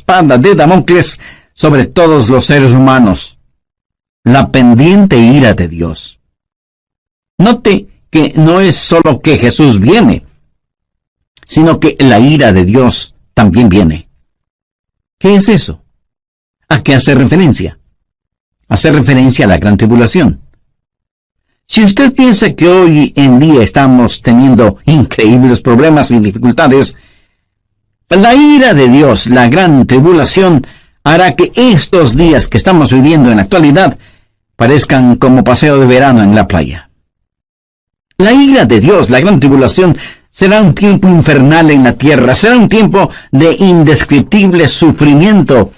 espada de Damocles sobre todos los seres humanos, la pendiente ira de Dios. Note que no es solo que Jesús viene, sino que la ira de Dios también viene. ¿Qué es eso? ¿A qué hace referencia? Hace referencia a la gran tribulación. Si usted piensa que hoy en día estamos teniendo increíbles problemas y dificultades, la ira de Dios, la gran tribulación, hará que estos días que estamos viviendo en la actualidad parezcan como paseo de verano en la playa. La ira de Dios, la gran tribulación, será un tiempo infernal en la tierra, será un tiempo de indescriptible sufrimiento.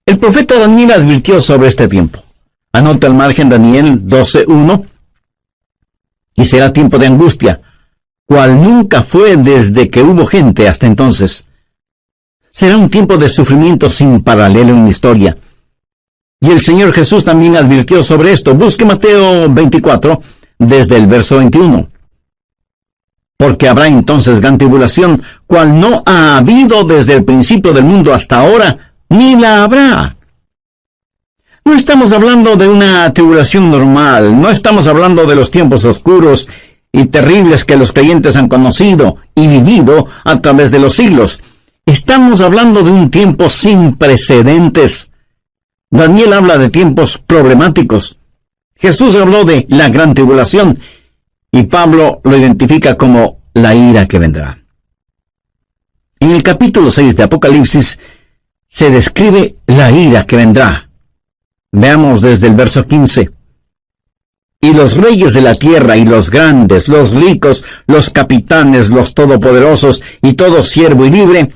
El profeta Daniel advirtió sobre este tiempo. Anota al margen Daniel 12:1. Y será tiempo de angustia, cual nunca fue desde que hubo gente hasta entonces. Será un tiempo de sufrimiento sin paralelo en la historia. Y el Señor Jesús también advirtió sobre esto. Busque Mateo 24, desde el verso 21. Porque habrá entonces gran tribulación, cual no ha habido desde el principio del mundo hasta ahora, ni la habrá. No estamos hablando de una tribulación normal, no estamos hablando de los tiempos oscuros y terribles que los creyentes han conocido y vivido a través de los siglos. Estamos hablando de un tiempo sin precedentes. Daniel habla de tiempos problemáticos. Jesús habló de la gran tribulación y Pablo lo identifica como la ira que vendrá. En el capítulo 6 de Apocalipsis se describe la ira que vendrá. Veamos desde el verso 15. Y los reyes de la tierra y los grandes, los ricos, los capitanes, los todopoderosos y todo siervo y libre,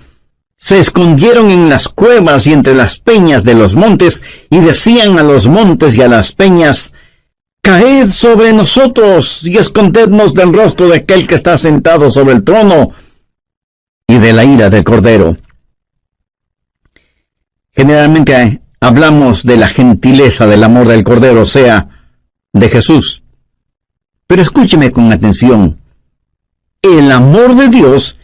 se escondieron en las cuevas y entre las peñas de los montes y decían a los montes y a las peñas: caed sobre nosotros y escondednos del rostro de aquel que está sentado sobre el trono y de la ira del Cordero. Generalmente hablamos de la gentileza del amor del Cordero, o sea, de Jesús. Pero escúcheme con atención. El amor de Dios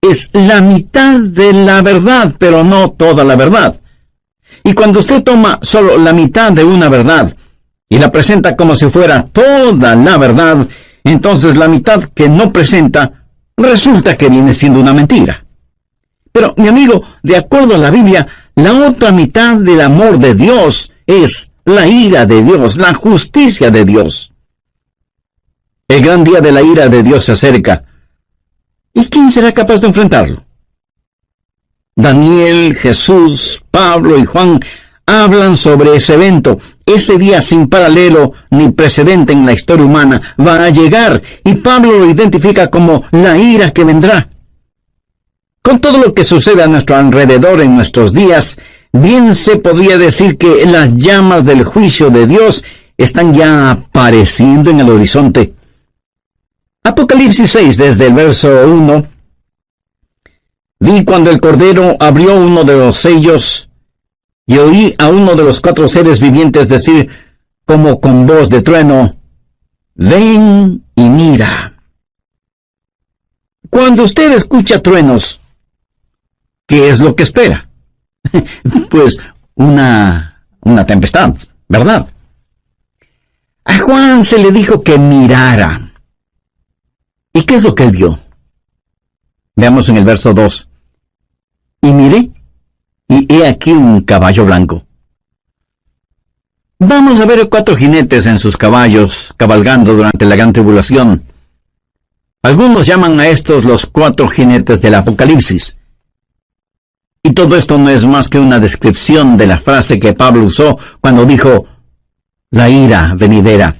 es la mitad de la verdad, pero no toda la verdad. Y cuando usted toma solo la mitad de una verdad y la presenta como si fuera toda la verdad, entonces la mitad que no presenta resulta que viene siendo una mentira. Pero, mi amigo, de acuerdo a la Biblia, la otra mitad del amor de Dios es la ira de Dios, la justicia de Dios. El gran día de la ira de Dios se acerca. ¿Y quién será capaz de enfrentarlo? Daniel, Jesús, Pablo y Juan hablan sobre ese evento. Ese día sin paralelo ni precedente en la historia humana va a llegar, y Pablo lo identifica como la ira que vendrá. Con todo lo que sucede a nuestro alrededor en nuestros días, bien se podría decir que las llamas del juicio de Dios están ya apareciendo en el horizonte. Apocalipsis 6, desde el verso 1. Vi cuando el Cordero abrió uno de los sellos, y oí a uno de los 4 seres vivientes decir, como con voz de trueno: ven y mira. Cuando usted escucha truenos, ¿qué es lo que espera? Pues una tempestad, ¿verdad? A Juan se le dijo que mirara. ¿Y qué es lo que él vio? Veamos en el verso 2. Y miré, y he aquí un caballo blanco. Vamos a ver 4 jinetes en sus caballos, cabalgando durante la gran tribulación. Algunos llaman a estos los 4 jinetes del Apocalipsis. Y todo esto no es más que una descripción de la frase que Pablo usó cuando dijo: la ira venidera.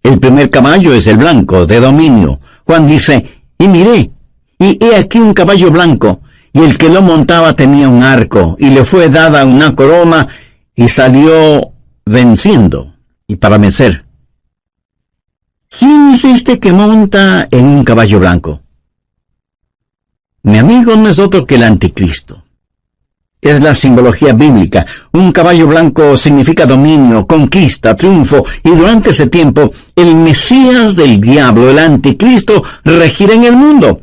El primer caballo es el blanco, de dominio. Juan dice: y miré, y he aquí un caballo blanco, y el que lo montaba tenía un arco, y le fue dada una corona, y salió venciendo, y para vencer. ¿Quién es este que monta en un caballo blanco? Mi amigo, no es otro que el anticristo. Es la simbología bíblica. Un caballo blanco significa dominio, conquista, triunfo, y durante ese tiempo, el Mesías del diablo, el anticristo, regirá en el mundo.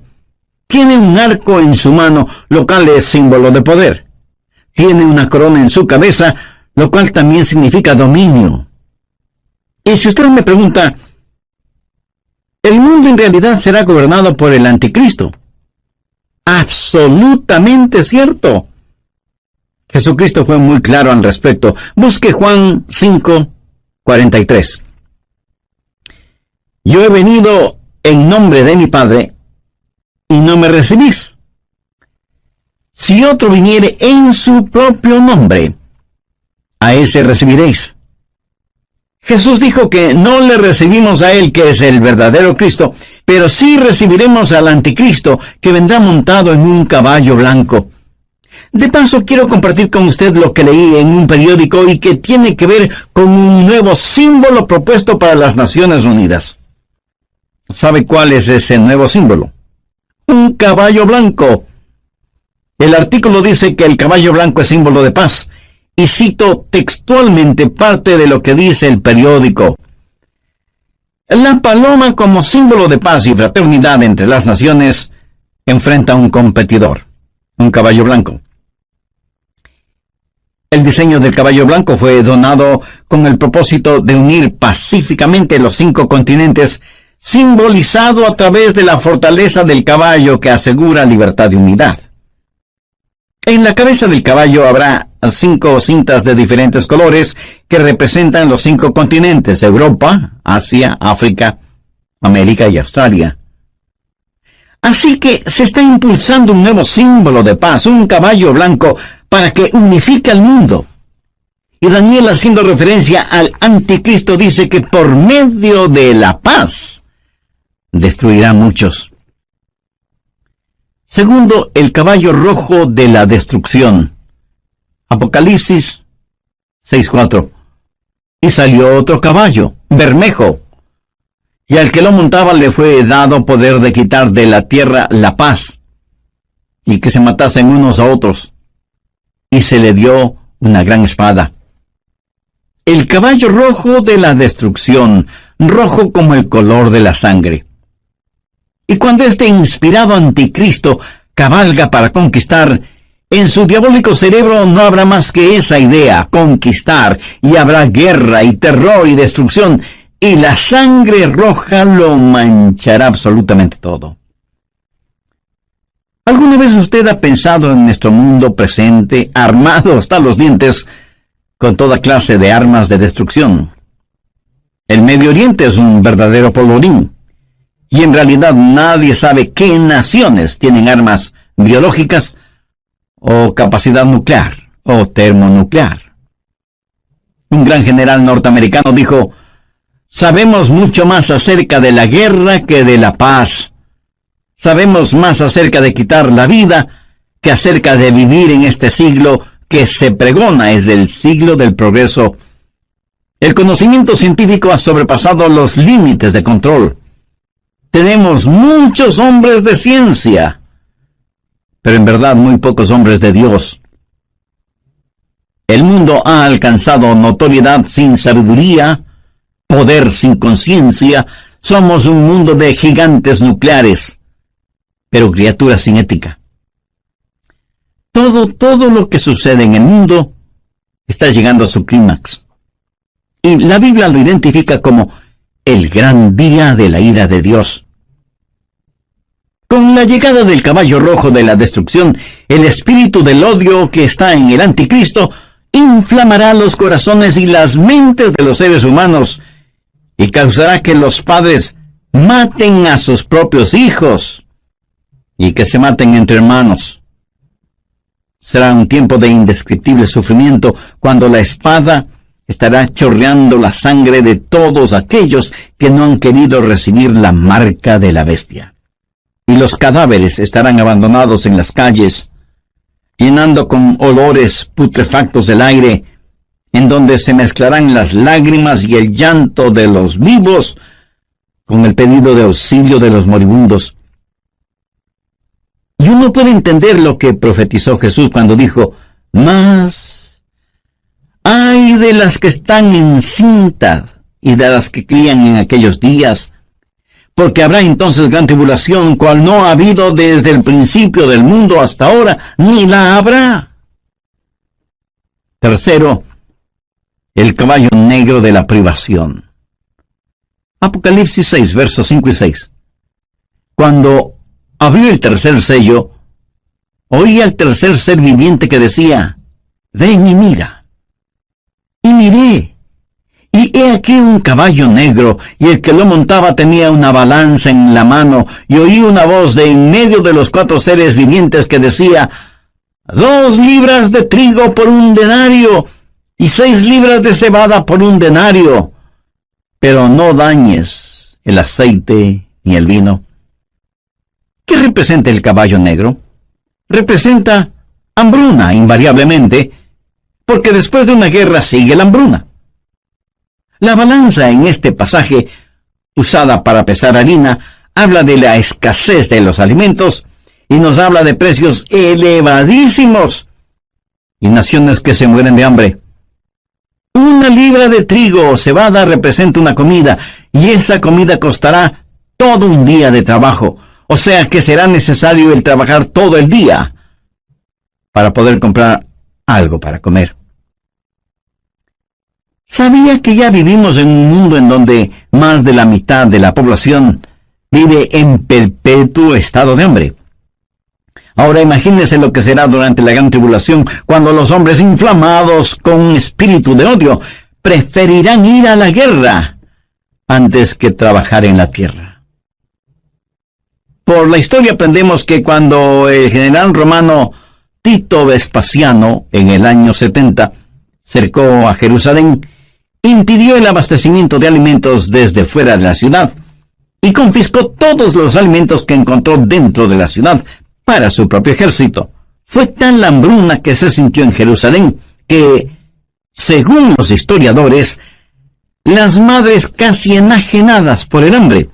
Tiene un arco en su mano, lo cual es símbolo de poder. Tiene una corona en su cabeza, lo cual también significa dominio. Y si usted me pregunta, ¿el mundo en realidad será gobernado por el anticristo? Absolutamente cierto. Jesucristo fue muy claro al respecto. Busque Juan 5:43. Yo he venido en nombre de mi Padre, y no me recibís. Si otro viniere en su propio nombre, a ese recibiréis. Jesús dijo que no le recibimos a él, que es el verdadero Cristo, pero sí recibiremos al anticristo, que vendrá montado en un caballo blanco. De paso, quiero compartir con usted lo que leí en un periódico y que tiene que ver con un nuevo símbolo propuesto para las Naciones Unidas. ¿Sabe cuál es ese nuevo símbolo? Un caballo blanco. El artículo dice que el caballo blanco es símbolo de paz, y cito textualmente parte de lo que dice el periódico. La paloma, como símbolo de paz y fraternidad entre las naciones, enfrenta a un competidor, un caballo blanco. El diseño del caballo blanco fue donado con el propósito de unir pacíficamente los 5 continentes, simbolizado a través de la fortaleza del caballo que asegura libertad y unidad. En la cabeza del caballo habrá 5 cintas de diferentes colores que representan los 5 continentes: Europa, Asia, África, América y Australia. Así que se está impulsando un nuevo símbolo de paz, un caballo blanco, para que unifique al mundo. Y Daniel, haciendo referencia al anticristo, dice que por medio de la paz destruirá a muchos. Segundo, el caballo rojo de la destrucción. Apocalipsis 6:4. Y salió otro caballo, bermejo, y al que lo montaba le fue dado poder de quitar de la tierra la paz, y que se matasen unos a otros, y se le dio una gran espada. El caballo rojo de la destrucción, rojo como el color de la sangre. Y cuando este inspirado anticristo cabalga para conquistar, en su diabólico cerebro no habrá más que esa idea, conquistar, y habrá guerra y terror y destrucción, y la sangre roja lo manchará absolutamente todo. ¿Alguna vez usted ha pensado en nuestro mundo presente, armado hasta los dientes, con toda clase de armas de destrucción? El Medio Oriente es un verdadero polvorín, y en realidad nadie sabe qué naciones tienen armas biológicas o capacidad nuclear o termonuclear. Un gran general norteamericano dijo: sabemos mucho más acerca de la guerra que de la paz. Sabemos más acerca de quitar la vida que acerca de vivir en este siglo que se pregona es el siglo del progreso. El conocimiento científico ha sobrepasado los límites de control. Tenemos muchos hombres de ciencia, pero en verdad muy pocos hombres de Dios. El mundo ha alcanzado notoriedad sin sabiduría, poder sin conciencia. Somos un mundo de gigantes nucleares, pero criaturas sin ética. Todo lo que sucede en el mundo está llegando a su clímax. Y la Biblia lo identifica como el gran día de la ira de Dios. Con la llegada del caballo rojo de la destrucción, el espíritu del odio que está en el anticristo inflamará los corazones y las mentes de los seres humanos y causará que los padres maten a sus propios hijos y que se maten entre hermanos. Será un tiempo de indescriptible sufrimiento cuando la espada estará chorreando la sangre de todos aquellos que no han querido recibir la marca de la bestia. Y los cadáveres estarán abandonados en las calles, llenando con olores putrefactos el aire, en donde se mezclarán las lágrimas y el llanto de los vivos con el pedido de auxilio de los moribundos. Y uno puede entender lo que profetizó Jesús cuando dijo: mas ay de las que están encintas y de las que crían en aquellos días, porque habrá entonces gran tribulación, cual no ha habido desde el principio del mundo hasta ahora, ni la habrá. Tercero, el caballo negro de la privación. Apocalipsis 6, versos 5 y 6. Cuando abrió el tercer sello, oí al tercer ser viviente que decía: ven y mira. Y miré, y he aquí un caballo negro, y el que lo montaba tenía una balanza en la mano, y oí una voz de en medio de los 4 seres vivientes que decía: 2 libras de trigo por 1 denario, y 6 libras de cebada por 1 denario. Pero no dañes el aceite ni el vino. ¿Qué representa el caballo negro? Representa hambruna, invariablemente, porque después de una guerra sigue la hambruna. La balanza en este pasaje, usada para pesar harina, habla de la escasez de los alimentos y nos habla de precios elevadísimos y naciones que se mueren de hambre. 1 libra de trigo o cebada representa una comida, y esa comida costará todo un día de trabajo, o sea que será necesario el trabajar todo el día para poder comprar algo para comer. ¿Sabía que ya vivimos en un mundo en donde más de la mitad de la población vive en perpetuo estado de hambre? Ahora imagínese lo que será durante la gran tribulación, cuando los hombres inflamados con un espíritu de odio preferirán ir a la guerra antes que trabajar en la tierra. Por la historia aprendemos que cuando el general romano Tito Vespasiano, en el año 70, cercó a Jerusalén, impidió el abastecimiento de alimentos desde fuera de la ciudad y confiscó todos los alimentos que encontró dentro de la ciudad para su propio ejército. Fue tal la hambruna que se sintió en Jerusalén que, según los historiadores, las madres casi enajenadas por el hambre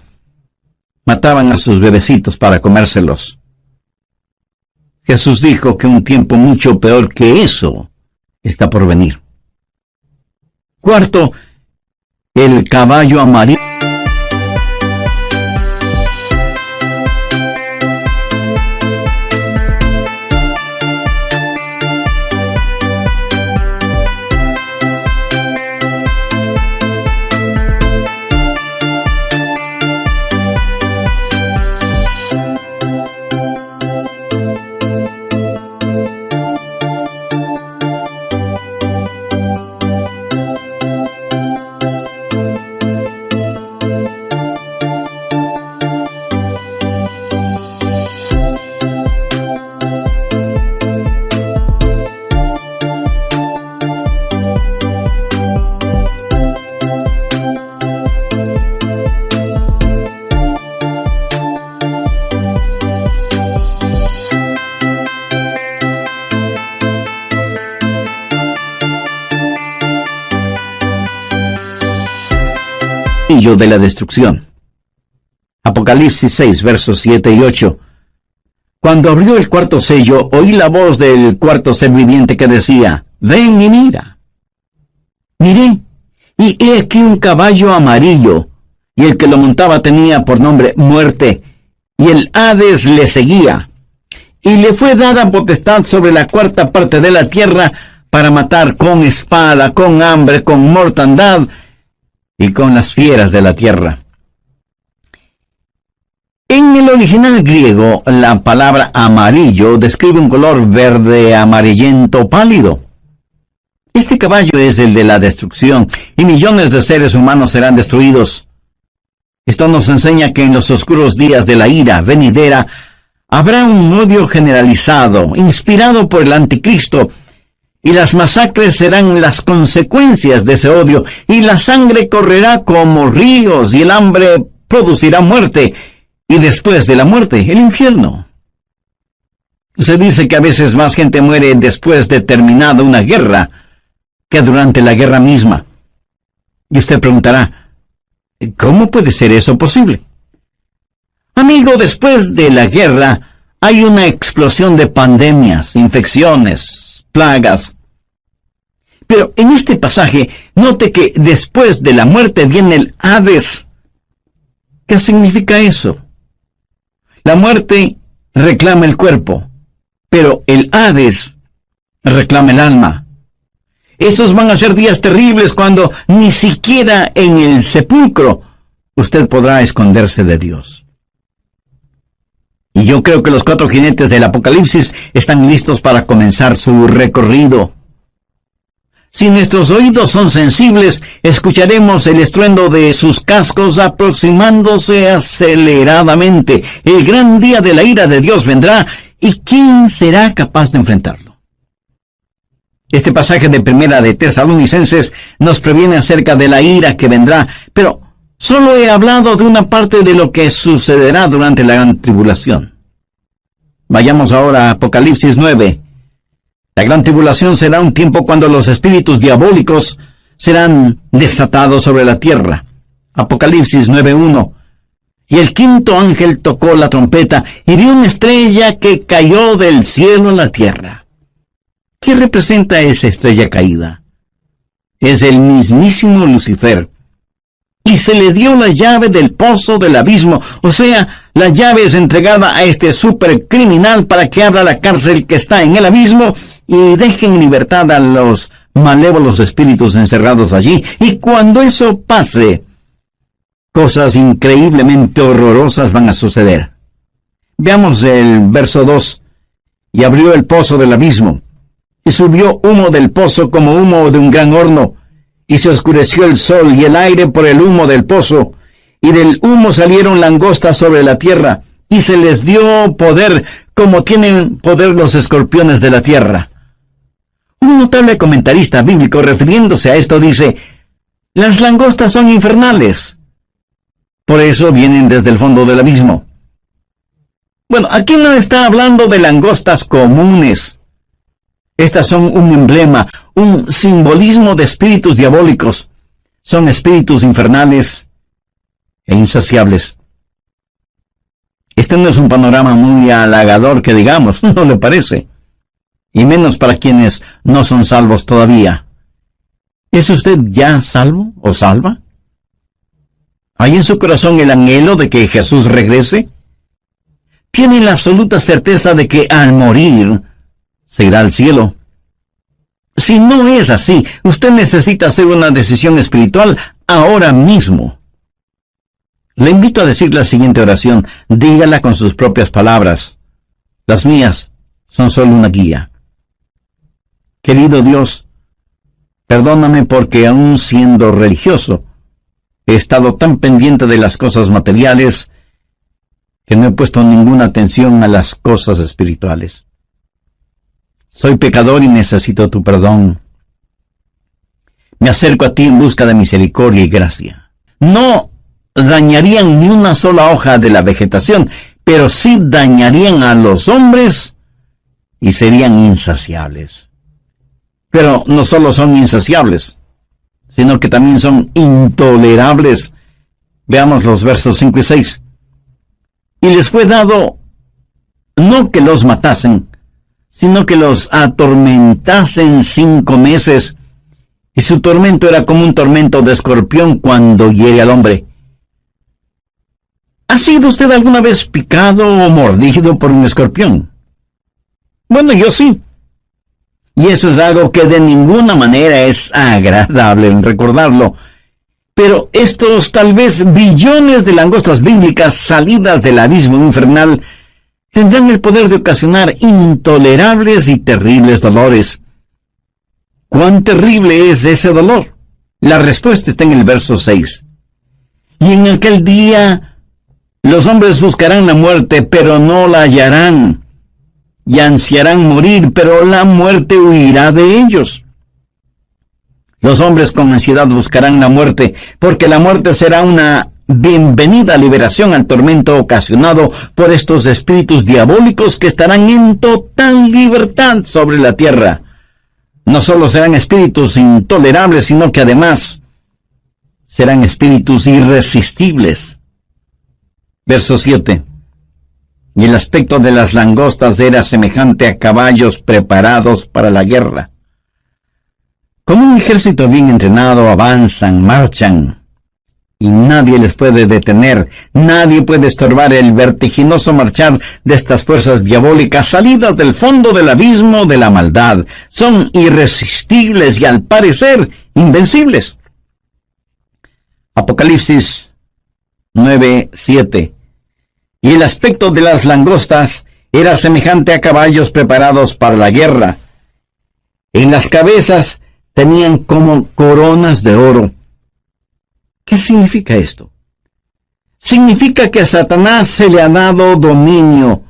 mataban a sus bebecitos para comérselos. Jesús dijo que un tiempo mucho peor que eso está por venir. Cuarto, el caballo amarillo. De la destrucción. Apocalipsis 6, versos 7 y 8. Cuando abrió el 4º sello, oí la voz del 4º ser viviente que decía: ven y mira. Miré, y he aquí un caballo amarillo, y el que lo montaba tenía por nombre Muerte, y el Hades le seguía. Y le fue dada potestad sobre la 4ª parte de la tierra para matar con espada, con hambre, con mortandad y con las fieras de la tierra. En el original griego, la palabra amarillo describe un color verde amarillento pálido. Este caballo es el de la destrucción, y millones de seres humanos serán destruidos. Esto nos enseña que en los oscuros días de la ira venidera habrá un odio generalizado, inspirado por el anticristo, y las masacres serán las consecuencias de ese odio, y la sangre correrá como ríos, y el hambre producirá muerte, y después de la muerte, el infierno. Se dice que a veces más gente muere después de terminada una guerra que durante la guerra misma. Y usted preguntará, ¿cómo puede ser eso posible? Amigo, después de la guerra hay una explosión de pandemias, infecciones, plagas. Pero en este pasaje, note que después de la muerte viene el Hades. ¿Qué significa eso? La muerte reclama el cuerpo, pero el Hades reclama el alma. Esos van a ser días terribles cuando ni siquiera en el sepulcro usted podrá esconderse de Dios. Y yo creo que los 4 jinetes del Apocalipsis están listos para comenzar su recorrido. Si nuestros oídos son sensibles, escucharemos el estruendo de sus cascos aproximándose aceleradamente. El gran día de la ira de Dios vendrá, ¿y quién será capaz de enfrentarlo? Este pasaje de Primera de Tesalonicenses nos previene acerca de la ira que vendrá, pero solo he hablado de una parte de lo que sucederá durante la gran tribulación. Vayamos ahora a Apocalipsis 9. La gran tribulación será un tiempo cuando los espíritus diabólicos serán desatados sobre la tierra. Apocalipsis 9:1. Y el quinto ángel tocó la trompeta y vio una estrella que cayó del cielo a la tierra. ¿Qué representa esa estrella caída? Es el mismísimo Lucifer. Y se le dio la llave del pozo del abismo, o sea, la llave es entregada a este supercriminal para que abra la cárcel que está en el abismo y deje en libertad a los malévolos espíritus encerrados allí. Y cuando eso pase, cosas increíblemente horrorosas van a suceder. Veamos el verso 2. Y abrió el pozo del abismo, y subió humo del pozo como humo de un gran horno, y se oscureció el sol y el aire por el humo del pozo, y del humo salieron langostas sobre la tierra, y se les dio poder como tienen poder los escorpiones de la tierra. Un notable comentarista bíblico refiriéndose a esto dice: las langostas son infernales, por eso vienen desde el fondo del abismo. Bueno, aquí no está hablando de langostas comunes. Estas son un emblema, un simbolismo de espíritus diabólicos. Son espíritus infernales e insaciables. Este no es un panorama muy halagador que digamos, ¿no le parece? Y menos para quienes no son salvos todavía. ¿Es usted ya salvo o salva? ¿Hay en su corazón el anhelo de que Jesús regrese? ¿Tiene la absoluta certeza de que al morir se irá al cielo? Si no es así, usted necesita hacer una decisión espiritual ahora mismo. Le invito a decir la siguiente oración. Dígala con sus propias palabras. Las mías son solo una guía. Querido Dios, perdóname porque aún siendo religioso, he estado tan pendiente de las cosas materiales que no he puesto ninguna atención a las cosas espirituales. Soy pecador y necesito tu perdón. Me acerco a ti en busca de misericordia y gracia. No dañarían ni una sola hoja de la vegetación, pero sí dañarían a los hombres y serían insaciables. Pero no solo son insaciables, sino que también son intolerables. Veamos los versos 5 y 6. Y les fue dado no que los matasen, sino que los atormentasen 5 meses, y su tormento era como un tormento de escorpión cuando hiere al hombre. ¿Ha sido usted alguna vez picado o mordido por un escorpión? Bueno, yo sí. Y eso es algo que de ninguna manera es agradable en recordarlo. Pero estos tal vez billones de langostas bíblicas salidas del abismo infernal tendrán el poder de ocasionar intolerables y terribles dolores. ¿Cuán terrible es ese dolor? La respuesta está en el verso 6. Y en aquel día los hombres buscarán la muerte, pero no la hallarán, y ansiarán morir, pero la muerte huirá de ellos. Los hombres con ansiedad buscarán la muerte, porque la muerte será una bienvenida liberación al tormento ocasionado por estos espíritus diabólicos que estarán en total libertad sobre la tierra. No solo serán espíritus intolerables, sino que además serán espíritus irresistibles. Verso 7. Y el aspecto de las langostas era semejante a caballos preparados para la guerra. Como un ejército bien entrenado avanzan, marchan. y nadie les puede detener, nadie puede estorbar el vertiginoso marchar de estas fuerzas diabólicas salidas del fondo del abismo de la maldad. Son irresistibles y al parecer invencibles. Apocalipsis 9:7. Y el aspecto de las langostas era semejante a caballos preparados para la guerra. En las cabezas tenían como coronas de oro. ¿Qué significa esto? Significa que a Satanás se le ha dado dominio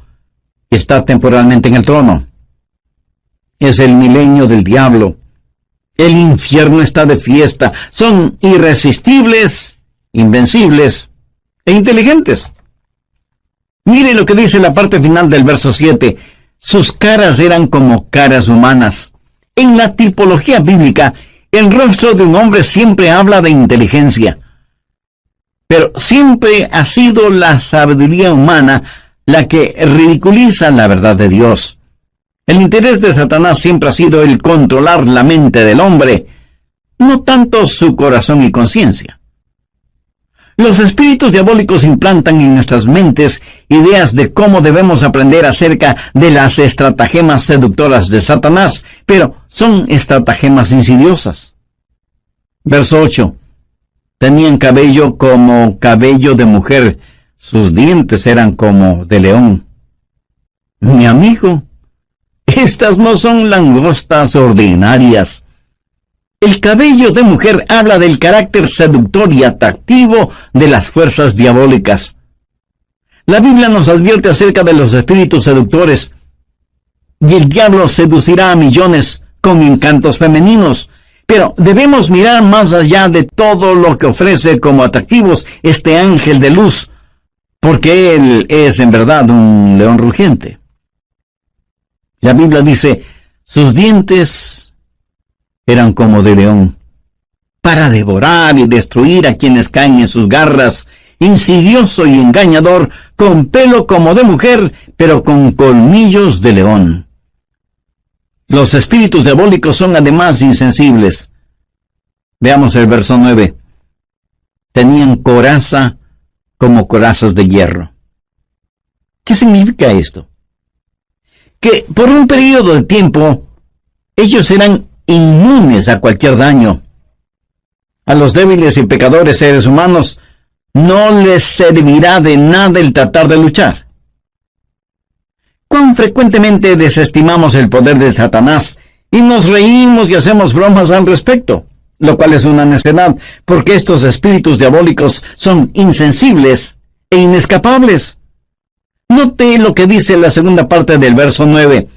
y está temporalmente en el trono. Es el milenio del diablo. El infierno está de fiesta. Son irresistibles, invencibles e inteligentes. Mire lo que dice la parte final del verso 7. Sus caras eran como caras humanas. En la tipología bíblica, el rostro de un hombre siempre habla de inteligencia. Pero siempre ha sido la sabiduría humana la que ridiculiza la verdad de Dios. El interés de Satanás siempre ha sido el controlar la mente del hombre, no tanto su corazón y conciencia. Los espíritus diabólicos implantan en nuestras mentes ideas de cómo debemos aprender acerca de las estratagemas seductoras de Satanás, pero son estratagemas insidiosas. Verso 8. Tenían cabello como cabello de mujer, sus dientes eran como de león. Mi amigo, estas no son langostas ordinarias. El cabello de mujer habla del carácter seductor y atractivo de las fuerzas diabólicas. La Biblia nos advierte acerca de los espíritus seductores, y el diablo seducirá a millones con encantos femeninos. Pero debemos mirar más allá de todo lo que ofrece como atractivos este ángel de luz, porque él es en verdad un león rugiente. La Biblia dice, sus dientes eran como de león, para devorar y destruir a quienes caen en sus garras, insidioso y engañador, con pelo como de mujer, pero con colmillos de león. Los espíritus diabólicos son además insensibles. Veamos el verso 9. Tenían coraza como corazas de hierro. ¿Qué significa esto? Que por un periodo de tiempo ellos eran inmunes a cualquier daño. A los débiles y pecadores seres humanos no les servirá de nada el tratar de luchar. ¿Cuán frecuentemente desestimamos el poder de Satanás y nos reímos y hacemos bromas al respecto? Lo cual es una necedad, porque estos espíritus diabólicos son insensibles e inescapables. Note lo que dice la segunda parte del verso 9.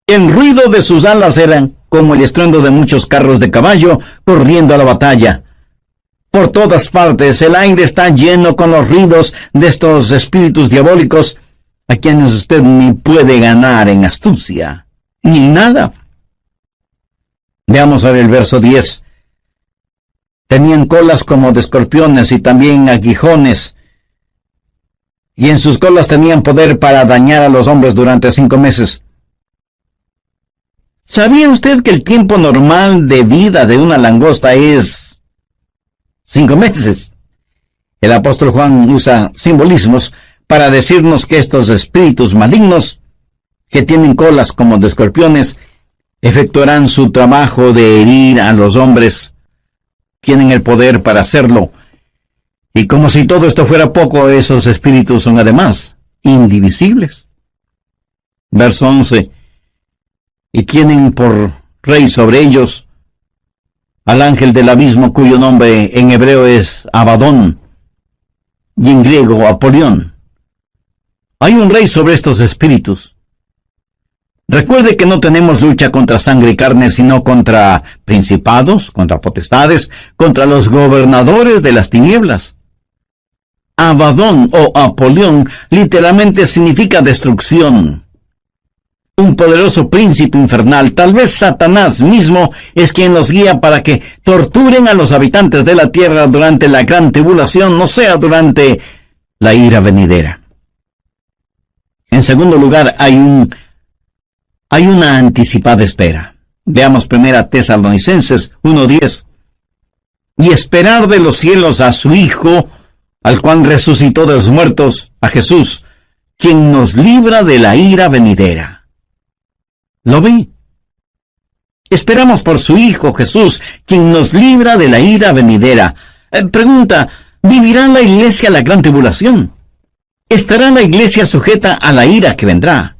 El ruido de sus alas era como el estruendo de muchos carros de caballo corriendo a la batalla. Por todas partes el aire está lleno con los ruidos de estos espíritus diabólicos, a quienes usted ni puede ganar en astucia, ni nada. Veamos ahora el verso 10. Tenían colas como de escorpiones y también aguijones, y en sus colas tenían poder para dañar a los hombres durante 5 meses. ¿Sabía usted que el tiempo normal de vida de una langosta es 5 meses? El apóstol Juan usa simbolismos para decirnos que estos espíritus malignos, que tienen colas como de escorpiones, efectuarán su trabajo de herir a los hombres. Tienen el poder para hacerlo. Y como si todo esto fuera poco, esos espíritus son además indivisibles. Verso 11. Y tienen por rey sobre ellos al ángel del abismo, cuyo nombre en hebreo es Abadón y en griego Apolión. Hay un rey sobre estos espíritus. Recuerde que no tenemos lucha contra sangre y carne, sino contra principados, contra potestades, contra los gobernadores de las tinieblas. Abadón o Apolión literalmente significa destrucción. Un poderoso príncipe infernal, tal vez Satanás mismo, es quien los guía para que torturen a los habitantes de la tierra durante la gran tribulación, no sea durante la ira venidera. En segundo lugar, hay una anticipada espera. Veamos 1 Tesalonicenses 1:10. y esperar de los cielos a su Hijo, al cual resucitó de los muertos, a Jesús, quien nos libra de la ira venidera. ¿Lo ve? Esperamos por su Hijo Jesús, quien nos libra de la ira venidera. Pregunta, ¿vivirá la iglesia la gran tribulación? ¿Estará la iglesia sujeta a la ira que vendrá?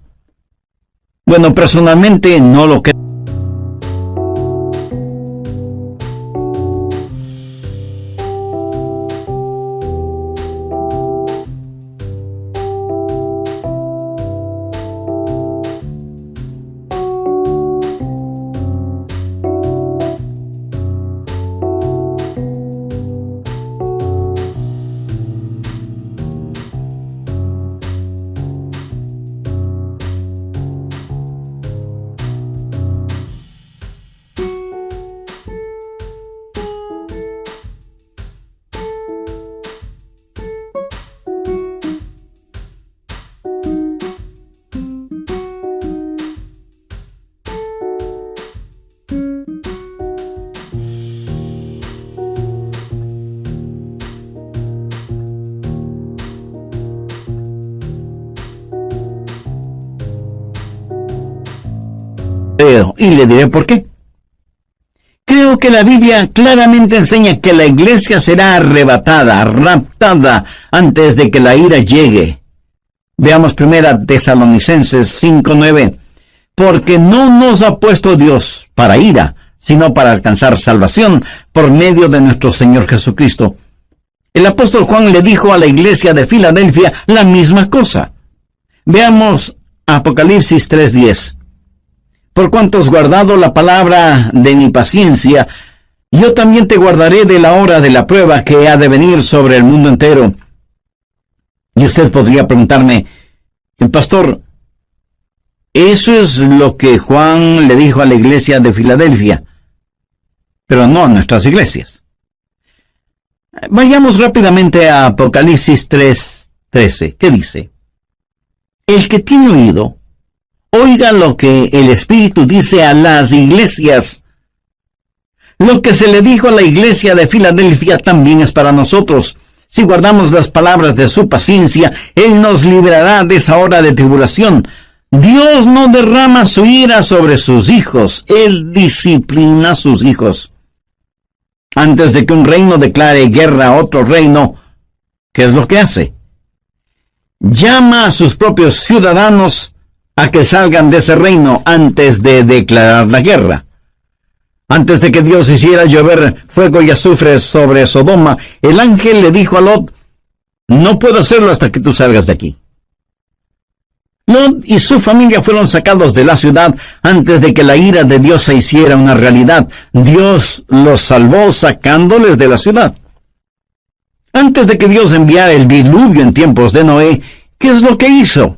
Bueno, personalmente no lo creo. Y le diré por qué. Creo que la Biblia claramente enseña que la iglesia será arrebatada, raptada, antes de que la ira llegue. Veamos 1 Tesalonicenses 5:9. Porque no nos ha puesto Dios para ira, sino para alcanzar salvación por medio de nuestro Señor Jesucristo. El apóstol Juan le dijo a la iglesia de Filadelfia la misma cosa. Veamos Apocalipsis 3:10. Por cuanto has guardado la palabra de mi paciencia, yo también te guardaré de la hora de la prueba que ha de venir sobre el mundo entero. Y usted podría preguntarme, pastor, eso es lo que Juan le dijo a la iglesia de Filadelfia, pero no a nuestras iglesias. Vayamos rápidamente a Apocalipsis 3:13. ¿Qué dice? El que tiene oído, oiga lo que el Espíritu dice a las iglesias. Lo que se le dijo a la iglesia de Filadelfia también es para nosotros. Si guardamos las palabras de su paciencia, Él nos librará de esa hora de tribulación. Dios no derrama su ira sobre sus hijos. Él disciplina a sus hijos. Antes de que un reino declare guerra a otro reino, ¿qué es lo que hace? Llama a sus propios ciudadanos a que salgan de ese reino antes de declarar la guerra. Antes de que Dios hiciera llover fuego y azufre sobre Sodoma, el ángel le dijo a Lot, no puedo hacerlo hasta que tú salgas de aquí. Lot y su familia fueron sacados de la ciudad antes de que la ira de Dios se hiciera una realidad. Dios los salvó sacándoles de la ciudad. Antes de que Dios enviara el diluvio en tiempos de Noé, ¿qué es lo que hizo?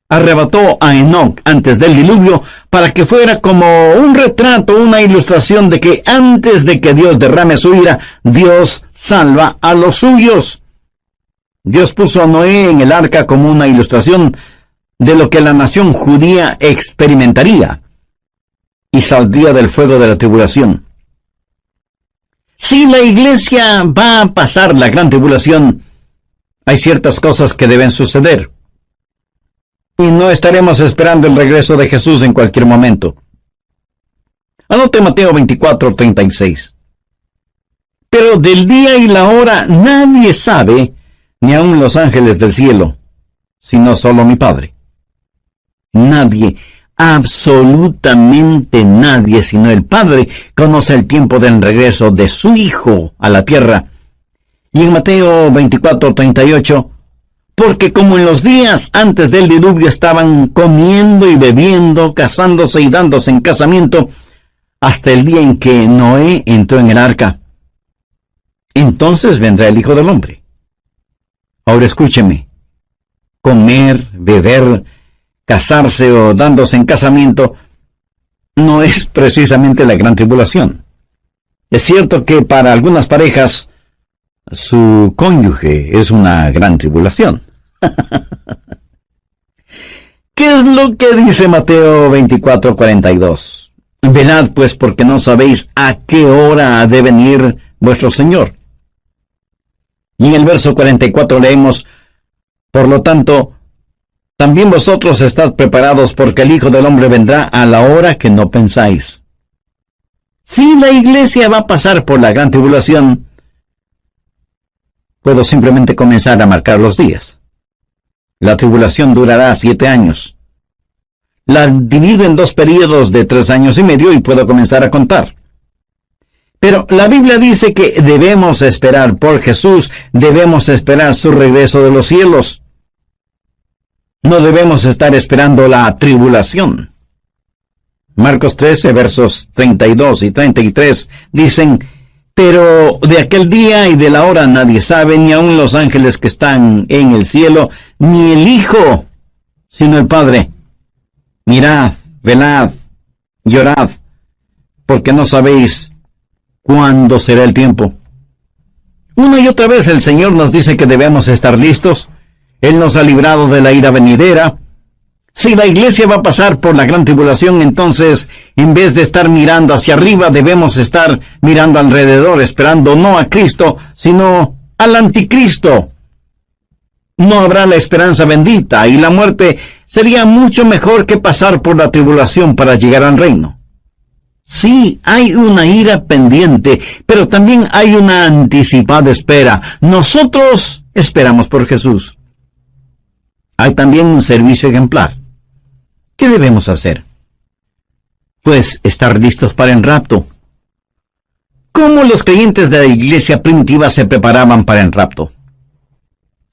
Arrebató a Enoc antes del diluvio para que fuera como un retrato, una ilustración de que antes de que Dios derrame su ira, Dios salva a los suyos. Dios puso a Noé en el arca como una ilustración de lo que la nación judía experimentaría y saldría del fuego de la tribulación. Si la iglesia va a pasar la gran tribulación, hay ciertas cosas que deben suceder. Y no estaremos esperando el regreso de Jesús en cualquier momento. Anote Mateo 24:36. Pero del día y la hora nadie sabe, ni aun los ángeles del cielo, sino solo mi Padre. Nadie, absolutamente nadie, sino el Padre, conoce el tiempo del regreso de su Hijo a la tierra. Y en Mateo 24:38, porque como en los días antes del diluvio estaban comiendo y bebiendo, casándose y dándose en casamiento, hasta el día en que Noé entró en el arca. Entonces vendrá el Hijo del Hombre. Ahora escúcheme. Comer, beber, casarse o dándose en casamiento no es precisamente la gran tribulación. Es cierto que para algunas parejas su cónyuge es una gran tribulación. ¿Qué es lo que dice Mateo 24:42? Velad pues porque no sabéis a qué hora ha de venir vuestro Señor. Y en el verso 44 leemos: por lo tanto, también vosotros estad preparados, porque el Hijo del Hombre vendrá a la hora que no pensáis. Si la iglesia va a pasar por la gran tribulación, puedo simplemente comenzar a marcar los días. La tribulación durará 7 años. La divido en 2 períodos de 3 años y medio y puedo comenzar a contar. Pero la Biblia dice que debemos esperar por Jesús, debemos esperar su regreso de los cielos. No debemos estar esperando la tribulación. Marcos 13, versos 32 y 33 dicen: pero de aquel día y de la hora nadie sabe, ni aun los ángeles que están en el cielo, ni el Hijo, sino el Padre. Mirad, velad, llorad, porque no sabéis cuándo será el tiempo. Una y otra vez el Señor nos dice que debemos estar listos. Él nos ha librado de la ira venidera. Si la iglesia va a pasar por la gran tribulación, entonces, en vez de estar mirando hacia arriba, debemos estar mirando alrededor, esperando no a Cristo, sino al anticristo. No habrá la esperanza bendita, y la muerte sería mucho mejor que pasar por la tribulación para llegar al reino. Sí, hay una ira pendiente, pero también hay una anticipada espera. Nosotros esperamos por Jesús. Hay también un servicio ejemplar. ¿Qué debemos hacer? Pues estar listos para el rapto. ¿Cómo los creyentes de la iglesia primitiva se preparaban para el rapto?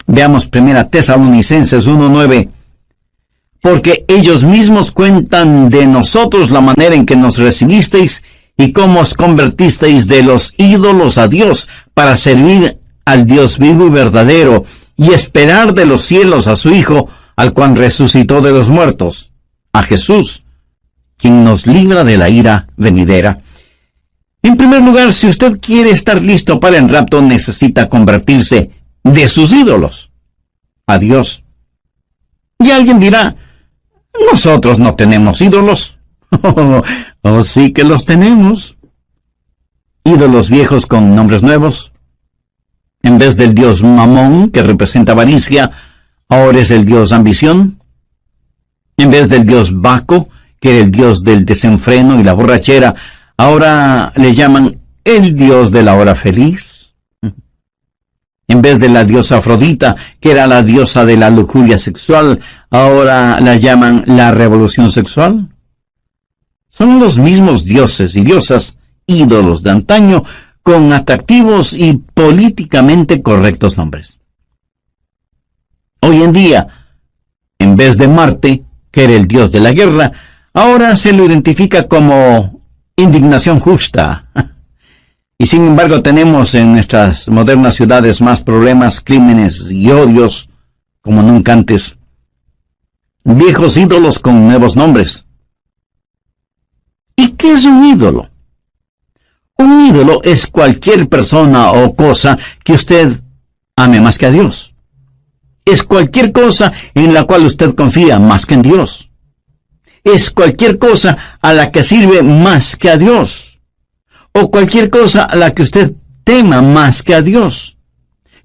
Veamos 1 Tesalonicenses 1:9. Porque ellos mismos cuentan de nosotros la manera en que nos recibisteis y cómo os convertisteis de los ídolos a Dios para servir al Dios vivo y verdadero y esperar de los cielos a su Hijo, al cual resucitó de los muertos, a Jesús, quien nos libra de la ira venidera. En primer lugar, si usted quiere estar listo para el rapto, necesita convertirse de sus ídolos a Dios. Y alguien dirá: nosotros no tenemos ídolos. Oh, sí que los tenemos. Ídolos viejos con nombres nuevos. En vez del dios Mamón, que representa avaricia, ahora es el dios ambición. En vez del dios Baco, que era el dios del desenfreno y la borrachera, ahora le llaman el dios de la hora feliz. En vez de la diosa Afrodita, que era la diosa de la lujuria sexual, ahora la llaman la revolución sexual. Son los mismos dioses y diosas, ídolos de antaño, con atractivos y políticamente correctos nombres. Hoy en día, en vez de Marte, que era el dios de la guerra, ahora se lo identifica como indignación justa. Y sin embargo tenemos en nuestras modernas ciudades más problemas, crímenes y odios como nunca antes. Viejos ídolos con nuevos nombres. ¿Y qué es un ídolo? Un ídolo es cualquier persona o cosa que usted ame más que a Dios. Es cualquier cosa en la cual usted confía más que en Dios. Es cualquier cosa a la que sirve más que a Dios. O cualquier cosa a la que usted tema más que a Dios.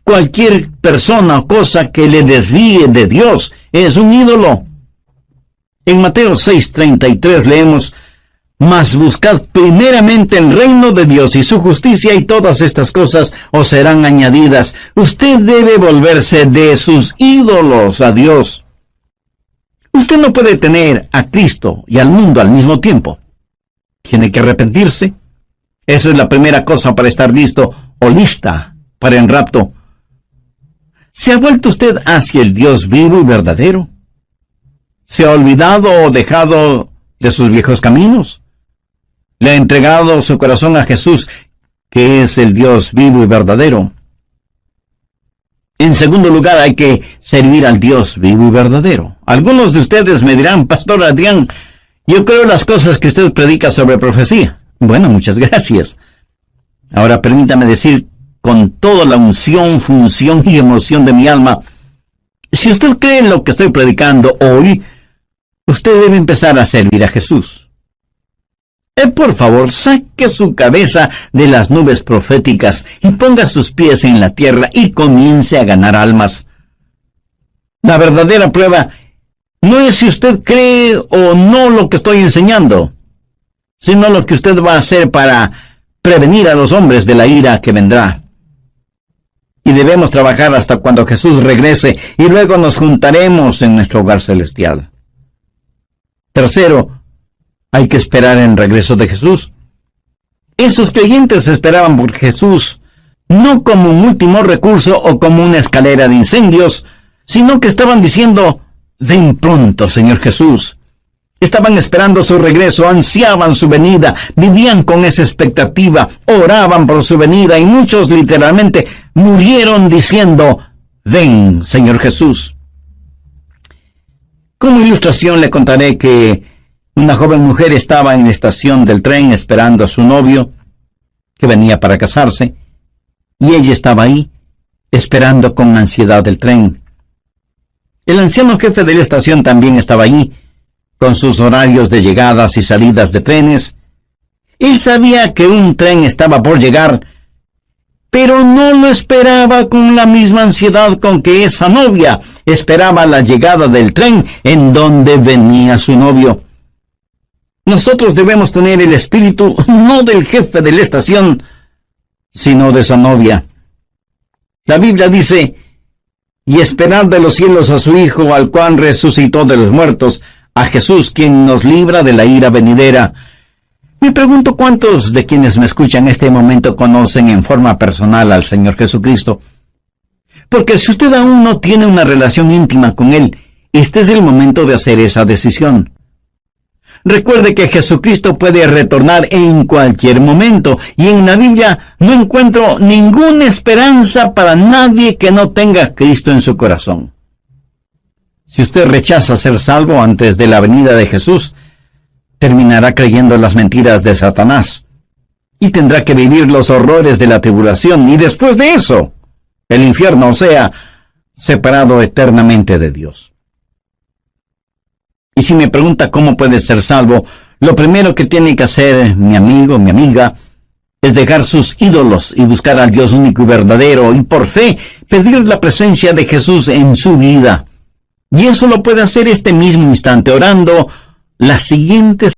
Cualquier persona o cosa que le desvíe de Dios es un ídolo. En Mateo 6:33 leemos: mas buscad primeramente el reino de Dios y su justicia, y todas estas cosas os serán añadidas. Usted debe volverse de sus ídolos a Dios. Usted no puede tener a Cristo y al mundo al mismo tiempo. Tiene que arrepentirse. Esa es la primera cosa para estar listo o lista para el rapto. ¿Se ha vuelto usted hacia el Dios vivo y verdadero? ¿Se ha olvidado o dejado de sus viejos caminos? ¿Le ha entregado su corazón a Jesús, que es el Dios vivo y verdadero? En segundo lugar, hay que servir al Dios vivo y verdadero. Algunos de ustedes me dirán: Pastor Adrián, yo creo las cosas que usted predica sobre profecía. Bueno, muchas gracias. Ahora permítame decir con toda la unción, función y emoción de mi alma: si usted cree en lo que estoy predicando hoy, usted debe empezar a servir a Jesús. Por favor, saque su cabeza de las nubes proféticas y ponga sus pies en la tierra y comience a ganar almas. La verdadera prueba no es si usted cree o no lo que estoy enseñando, sino lo que usted va a hacer para prevenir a los hombres de la ira que vendrá. Y debemos trabajar hasta cuando Jesús regrese y luego nos juntaremos en nuestro hogar celestial. Tercero, hay que esperar en el regreso de Jesús. Esos creyentes esperaban por Jesús, no como un último recurso o como una escalera de incendios, sino que estaban diciendo: ven pronto, Señor Jesús. Estaban esperando su regreso, ansiaban su venida, vivían con esa expectativa, oraban por su venida y muchos literalmente murieron diciendo: ven, Señor Jesús. Como ilustración le contaré que una joven mujer estaba en la estación del tren esperando a su novio, que venía para casarse, y ella estaba ahí, esperando con ansiedad el tren. El anciano jefe de la estación también estaba allí, con sus horarios de llegadas y salidas de trenes. Él sabía que un tren estaba por llegar, pero no lo esperaba con la misma ansiedad con que esa novia esperaba la llegada del tren en donde venía su novio. Nosotros debemos tener el espíritu no del jefe de la estación, sino de esa novia. La Biblia dice: y esperar de los cielos a su Hijo, al cual resucitó de los muertos, a Jesús, quien nos libra de la ira venidera. Me pregunto cuántos de quienes me escuchan en este momento conocen en forma personal al Señor Jesucristo. Porque si usted aún no tiene una relación íntima con Él, este es el momento de hacer esa decisión. Recuerde que Jesucristo puede retornar en cualquier momento, y en la Biblia no encuentro ninguna esperanza para nadie que no tenga a Cristo en su corazón. Si usted rechaza ser salvo antes de la venida de Jesús, terminará creyendo en las mentiras de Satanás, y tendrá que vivir los horrores de la tribulación, y después de eso, el infierno, o sea, separado eternamente de Dios. Y si me pregunta cómo puede ser salvo, lo primero que tiene que hacer mi amigo, mi amiga, es dejar sus ídolos y buscar al Dios único y verdadero, y por fe pedir la presencia de Jesús en su vida. Y eso lo puede hacer este mismo instante, orando las siguientes